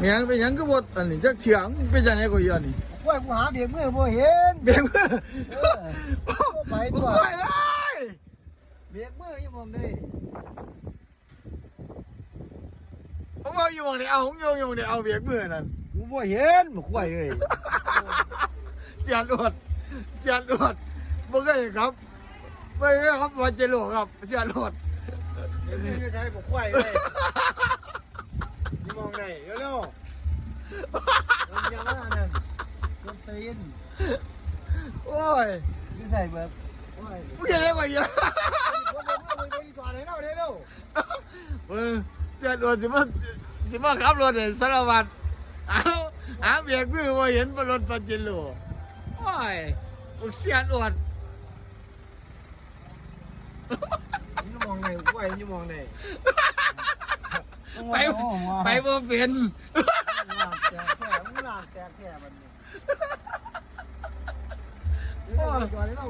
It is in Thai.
ยังเป็นยังก็บดอันนี้จักเถียงเป็นยังไงก็ยันนี่ ว่ากูหาเบียกมือบ่เห็น เบียงมือ ไป บ่ ตัว ไหวเลย เบียกมืออยู่มองได้ ผมเอาอยู่นี่เอาผมโยงนี่เอาเบียงมือนั่น กูบ่เห็นบ่ควายเอ้ย เสียดวดบ่เคยครับไม่เคยครับวันเจโลครับเสียดวด เบียกมือใช้บ่ควายเอ้ยอยู่มองได้เร็วๆอย่ามานั่นคนตีน โอ้ย อยู่ใส่แบบโอ้ย ผู้ใหญ่ยังไงยัง บ่ได้ก่อนให้เราเร็ว เสียดวดสิมาขับรถเนี่ยสารวัตรเอาหาเบียงมือว่าเห็นบนรถปัจจิโลโอ้ยเสียดวด อยู่มองได้ควายอยู่มองได้ ไปบ่เป็น ลากแตกแค่มันลากแตกแค่มันนี่ก่อนให้เรา